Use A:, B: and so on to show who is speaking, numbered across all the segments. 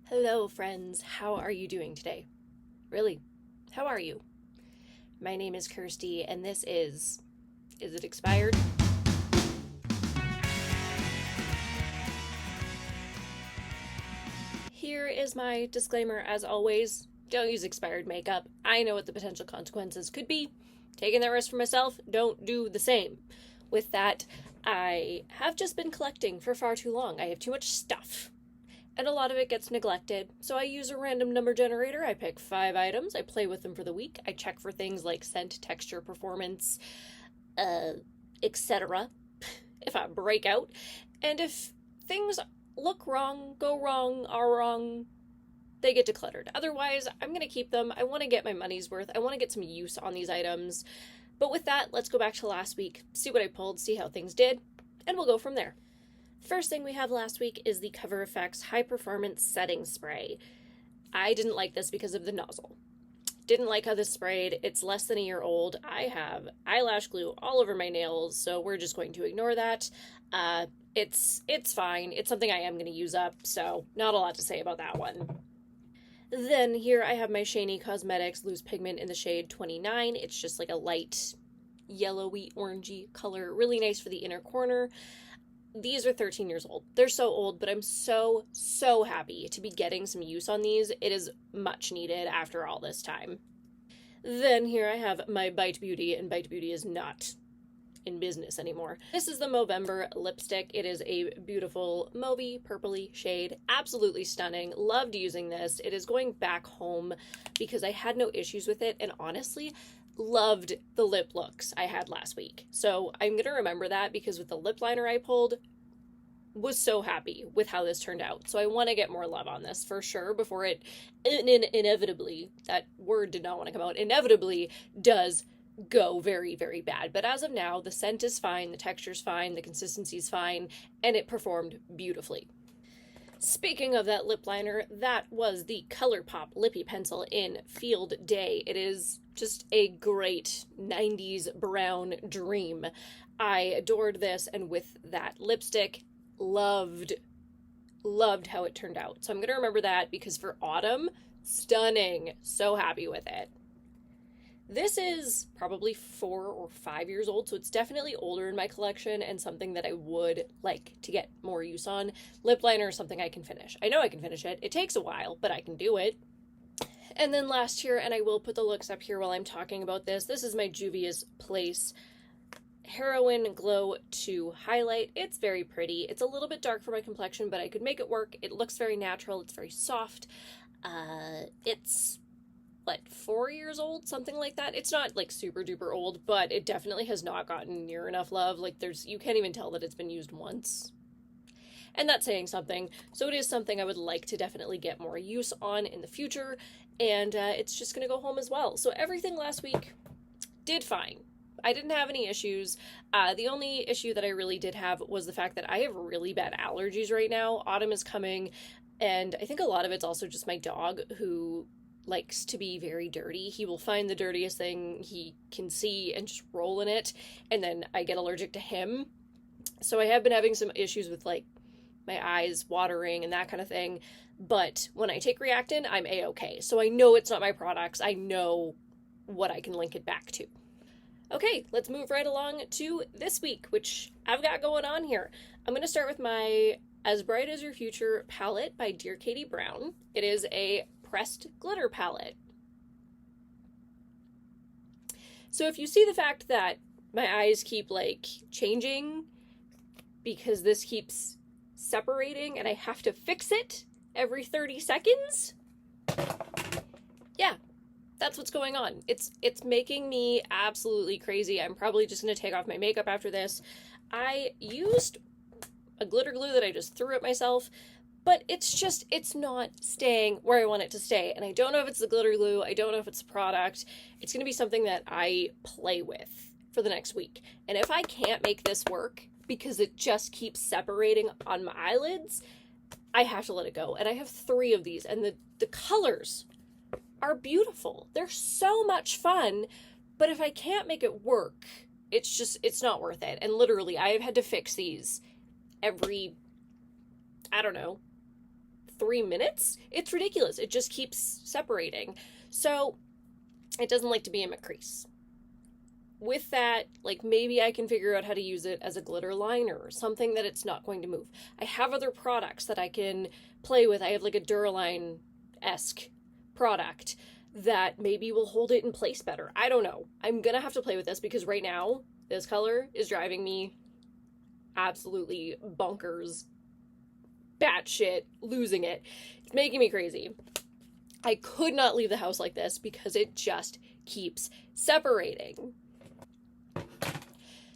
A: Hello, friends. How are you doing today? Really, how are you? My name is Kirsty, and this is it expired? Here is my disclaimer as always. Don't use expired makeup. I know what the potential consequences could be. Taking that risk for myself, don't do the same. With that, I have just been collecting for far too long. I have too much stuff. And a lot of it gets neglected. So I use a random number generator. I pick 5 items. I play with them for the week. I check for things like scent, texture, performance, uh, etc. If I break out. And if things look wrong, go wrong, are wrong, they get decluttered. Otherwise, I'm going to keep them. I want to get my money's worth. I want to get some use on these items. But with that, let's go back to last week, see what I pulled, see how things did, and we'll go from there. First thing we have last week is the Cover FX High Performance Setting Spray. I didn't like this because of the nozzle. Didn't like how this sprayed. It's less than a year old. I have eyelash glue all over my nails, so we're just going to ignore that. It's fine. It's something I am going to use up, so not a lot to say about that one. Then here I have my Shany Cosmetics Loose Pigment in the shade 29. It's just like a light yellowy orangey color. Really nice for the inner corner. These are 13 years old. They're so old, but I'm so happy to be getting some use on these. It is much needed after all this time. Then here I have my Bite Beauty, and Bite Beauty is not in business anymore. This is the Movember lipstick. It is a beautiful mauvey purpley shade. Absolutely stunning. Loved using this. It is going back home because I had no issues with it, and honestly, loved the lip looks I had last week. So I'm going to remember that because with the lip liner I pulled, was so happy with how this turned out. So I want to get more love on this for sure before it inevitably, that word did not want to come out, inevitably does go very bad. But as of now, the scent is fine, the texture's fine, the consistency's fine, and it performed beautifully. Speaking of that lip liner, that was the ColourPop Lippy Pencil in Field Day. It is just a great 90s brown dream. I adored this, and with that lipstick, loved how it turned out. So I'm going to remember that because for autumn, stunning. So happy with it. This is probably 4 or 5 years old, so it's definitely older in my collection and something that I would like to get more use on. Lip liner is something I can finish. I know I can finish it. It takes a while, but I can do it. And then last year, and I will put the looks up here while I'm talking about this, this is my Juvia's Place Heroin Glow 2 highlight. It's very pretty. It's a little bit dark for my complexion, but I could make it work. It looks very natural. It's very soft. It's 4 years old, something like that. It's not like super duper old, but it definitely has not gotten near enough love. Like you can't even tell that it's been used once. And that's saying something. So it is something I would like to definitely get more use on in the future. And it's just going to go home as well. So everything last week did fine. I didn't have any issues. The only issue that I really did have was the fact that I have really bad allergies right now. Autumn is coming, and I think a lot of it's also just my dog who likes to be very dirty. He will find the dirtiest thing he can see and just roll in it, and then I get allergic to him. So I have been having some issues with my eyes watering and that kind of thing, but when I take Reactin, I'm a-okay. So I know it's not my products. I know what I can link it back to. Okay, let's move right along to this week, which I've got going on here. I'm going to start with my As Bright as Your Future palette by Dear Katie Brown. It is a pressed glitter palette. So if you see the fact that my eyes keep changing because this keeps separating and I have to fix it every 30 seconds, yeah, that's what's going on. It's making me absolutely crazy. I'm probably just going to take off my makeup after this. I used a glitter glue that I just threw at myself, but it's not staying where I want it to stay. And I don't know if it's the glitter glue. I don't know if it's the product. It's going to be something that I play with for the next week. And if I can't make this work because it just keeps separating on my eyelids, I have to let it go. And I have 3 of these, and the colors are beautiful. They're so much fun, but if I can't make it work, it's not worth it. And literally, I have had to fix these every, I don't know, 3 minutes, it's ridiculous. It just keeps separating. So it doesn't like to be in my crease. With that, like, maybe I can figure out how to use it as a glitter liner or something that it's not going to move. I have other products that I can play with. I have like a Duraline-esque product that maybe will hold it in place better. I don't know. I'm gonna have to play with this because right now, this color is driving me absolutely bonkers, batshit, losing it. It's making me crazy. I could not leave the house like this because it just keeps separating.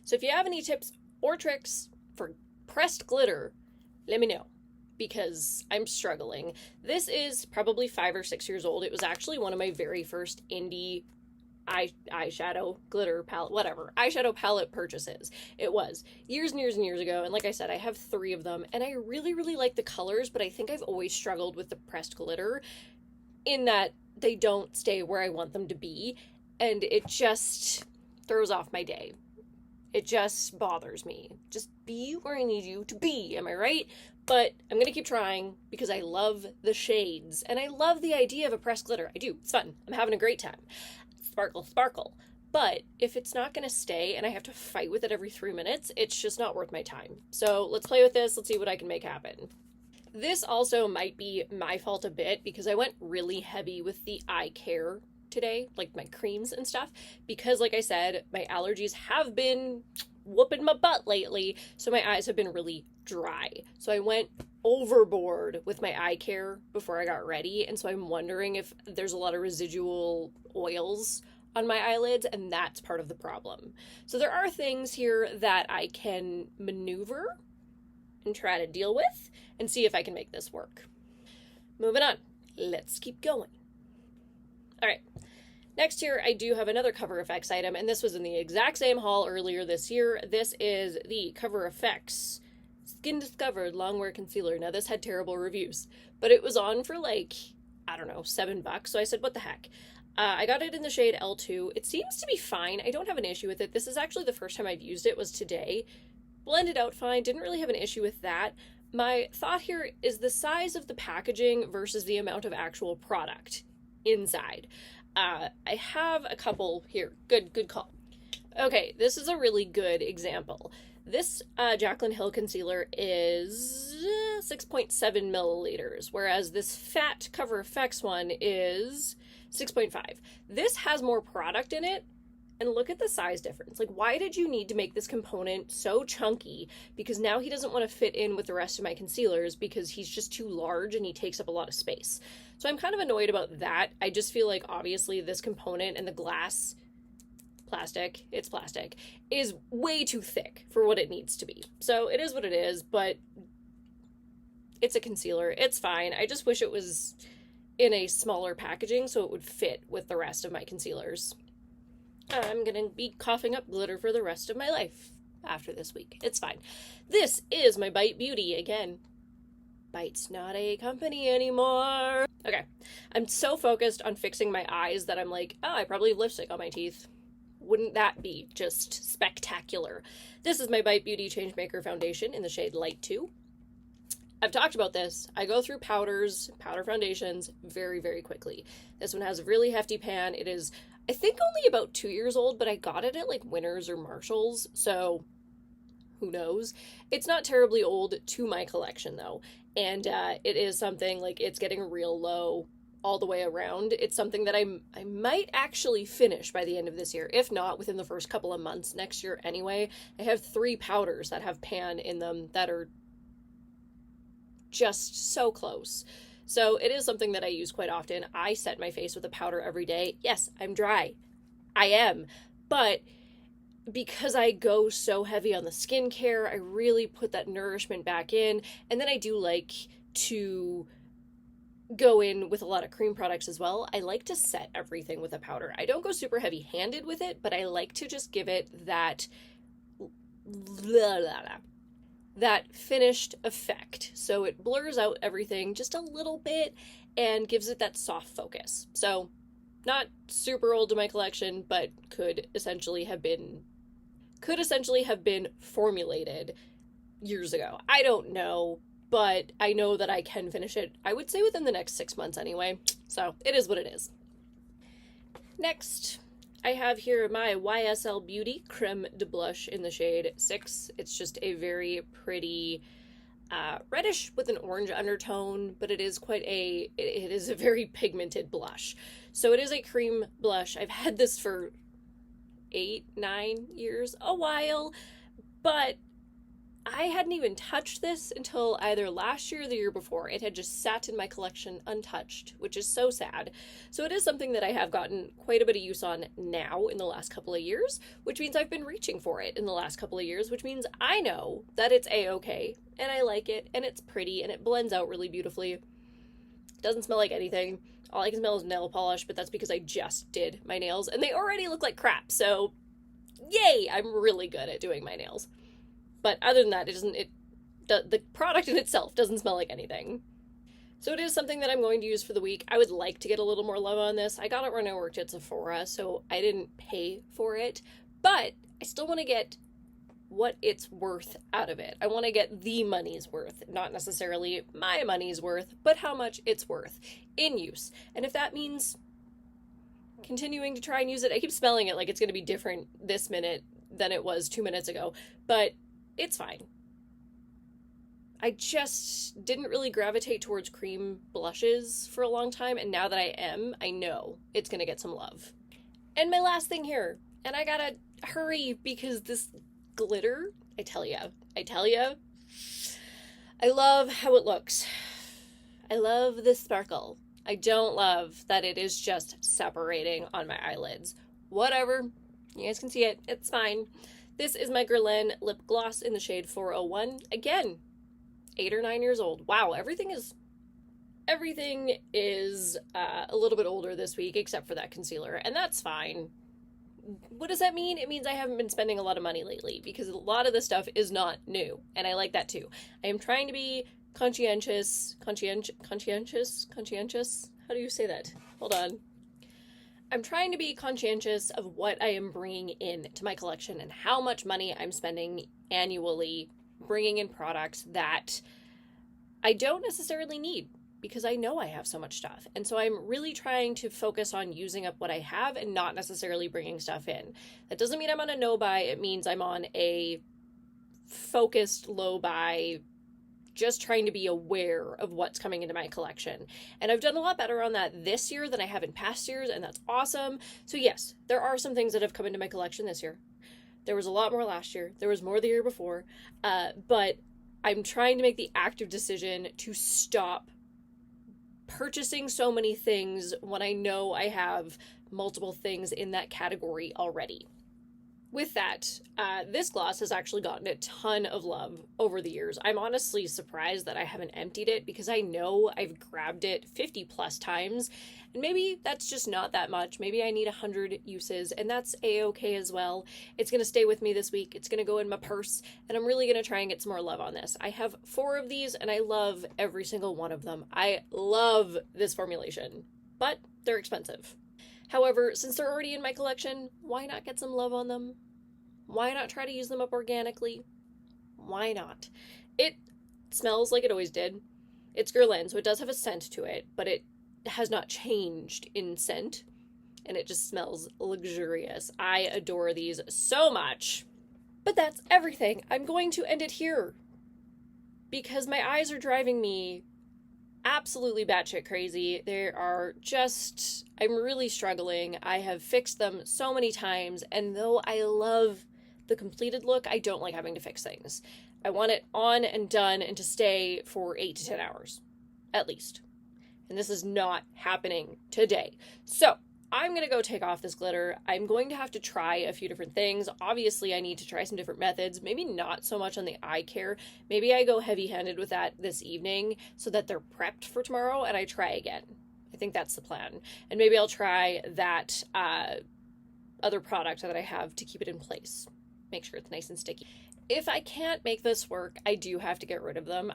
A: So if you have any tips or tricks for pressed glitter, let me know, because I'm struggling. This is probably 5 or 6 years old. It was actually one of my very first indie eyeshadow glitter palette, whatever, eyeshadow palette purchases. It was years and years and years ago, and like I said, I have 3 of them, and I really, really like the colors, but I think I've always struggled with the pressed glitter in that they don't stay where I want them to be, and it just throws off my day. It just bothers me. Just be where I need you to be, am I right? But I'm going to keep trying because I love the shades, and I love the idea of a pressed glitter. I do. It's fun. I'm having a great time. Sparkle, sparkle. But if it's not going to stay and I have to fight with it every 3 minutes, it's just not worth my time. So let's play with this. Let's see what I can make happen. This also might be my fault a bit because I went really heavy with the eye care today, like my creams and stuff, because like I said, my allergies have been whooping my butt lately, so my eyes have been really dry. So I went overboard with my eye care before I got ready, and so I'm wondering if there's a lot of residual oils on my eyelids, and that's part of the problem. So there are things here that I can maneuver and try to deal with and see if I can make this work. Moving on. Let's keep going. All right, next here I do have another Cover FX item, and this was in the exact same haul earlier this year. This is the Cover FX Skin Discovered Longwear Concealer. Now this had terrible reviews, but it was on for like, I don't know, $7, so I said, what the heck. I got it in the shade L2. It seems to be fine. I don't have an issue with it. This is actually the first time I've used it, was today. Blended out fine, didn't really have an issue with that. My thought here is the size of the packaging versus the amount of actual product inside. I have a couple here. Good call. Okay, this is a really good example. This Jaclyn Hill concealer is 6.7 milliliters, whereas this fat Cover FX one is 6.5. This has more product in it, and look at the size difference. Like, why did you need to make this component so chunky? Because now he doesn't want to fit in with the rest of my concealers because he's just too large and he takes up a lot of space. So I'm kind of annoyed about that. I just feel like obviously this component and the glass plastic, it's plastic, is way too thick for what it needs to be. So it is what it is, but it's a concealer. It's fine. I just wish it was in a smaller packaging so it would fit with the rest of my concealers. I'm gonna be coughing up glitter for the rest of my life after this week. It's fine. This is my Bite Beauty again. Bite's not a company anymore. Okay, I'm so focused on fixing my eyes that I'm like, oh, I probably have lipstick on my teeth. Wouldn't that be just spectacular? This is my Bite Beauty Changemaker foundation in the shade Light 2. I've talked about this. I go through powder foundations very, very quickly. This one has a really hefty pan. It is, I think, only about 2 years old, but I got it at like Winners or Marshalls, so who knows? It's not terribly old to my collection though, and it is something like it's getting real low all the way around. It's something that I might actually finish by the end of this year, if not within the first couple of months next year anyway. I have 3 powders that have pan in them that are just so close. So it is something that I use quite often. I set my face with a powder every day. Yes, I'm dry. I am. But because I go so heavy on the skincare, I really put that nourishment back in. And then I do like to go in with a lot of cream products as well. I like to set everything with a powder. I don't go super heavy-handed with it, but I like to just give it that that finished effect. So it blurs out everything just a little bit and gives it that soft focus. So not super old to my collection, but could essentially have been formulated years ago. I don't know. but I know that I can finish it, I would say within the next 6 months anyway. So it is what it is. Next, I have here my YSL Beauty Crème De Blush in the shade 6. It's just a very pretty reddish with an orange undertone, but it is it is a very pigmented blush. So it is a cream blush. I've had this for 8-9 years, a while, but I hadn't even touched this until either last year or the year before. It had just sat in my collection untouched, which is so sad. So it is something that I have gotten quite a bit of use on now in the last couple of years, which means I've been reaching for it in the last couple of years, which means I know that it's a-okay, and I like it, and it's pretty, and it blends out really beautifully. It doesn't smell like anything. All I can smell is nail polish, but that's because I just did my nails, and they already look like crap, so yay! I'm really good at doing my nails. But other than that, the product in itself doesn't smell like anything. So it is something that I'm going to use for the week. I would like to get a little more love on this. I got it when I worked at Sephora, so I didn't pay for it. But I still want to get what it's worth out of it. I want to get the money's worth, not necessarily my money's worth, but how much it's worth in use. And if that means continuing to try and use it, I keep smelling it like it's going to be different this minute than it was 2 minutes ago, but it's fine. I just didn't really gravitate towards cream blushes for a long time, and now that I am, I know it's gonna get some love. And my last thing here, and I gotta hurry because this glitter, I tell ya, I love how it looks. I love the sparkle. I don't love that it is just separating on my eyelids. Whatever, you guys can see it, it's fine. This is my Guerlain lip gloss in the shade 401. Again, 8 or 9 years old. Wow, everything is a little bit older this week, except for that concealer, and that's fine. What does that mean? It means I haven't been spending a lot of money lately, because a lot of this stuff is not new, and I like that too. I am trying to be conscientious. How do you say that? Hold on. I'm trying to be conscientious of what I am bringing in to my collection and how much money I'm spending annually bringing in products that I don't necessarily need, because I know I have so much stuff. And so I'm really trying to focus on using up what I have and not necessarily bringing stuff in. That doesn't mean I'm on a no buy. It means I'm on a focused low buy, just trying to be aware of what's coming into my collection. And I've done a lot better on that this year than I have in past years, and that's awesome. So yes, there are some things that have come into my collection this year. There was a lot more last year. There was more the year before. But I'm trying to make the active decision to stop purchasing so many things when I know I have multiple things in that category already. With that, this gloss has actually gotten a ton of love over the years. I'm honestly surprised that I haven't emptied it, because I know I've grabbed it 50 plus times, and maybe that's just not that much. Maybe I need 100 uses, and that's a-okay as well. It's going to stay with me this week. It's going to go in my purse, and I'm really going to try and get some more love on this. I have 4 of these, and I love every single one of them. I love this formulation, but they're expensive. However, since they're already in my collection, why not get some love on them? Why not try to use them up organically? Why not? It smells like it always did. It's Guerlain, so it does have a scent to it, but it has not changed in scent, and it just smells luxurious. I adore these so much. But that's everything. I'm going to end it here, because my eyes are driving me absolutely batshit crazy. I'm really struggling. I have fixed them so many times, and though I love the completed look, I don't like having to fix things. I want it on and done and to stay for 8 to 10 hours, at least. And this is not happening today. So I'm going to go take off this glitter. I'm going to have to try a few different things. Obviously, I need to try some different methods. Maybe not so much on the eye care. Maybe I go heavy-handed with that this evening so that they're prepped for tomorrow and I try again. I think that's the plan. And maybe I'll try that other product that I have to keep it in place. Make sure it's nice and sticky. If I can't make this work, I do have to get rid of them.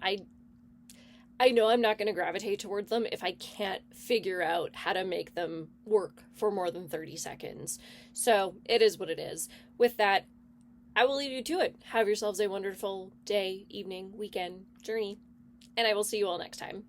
A: I know I'm not going to gravitate towards them if I can't figure out how to make them work for more than 30 seconds. So it is what it is. With that, I will leave you to it. Have yourselves a wonderful day, evening, weekend, journey. and I will see you all next time.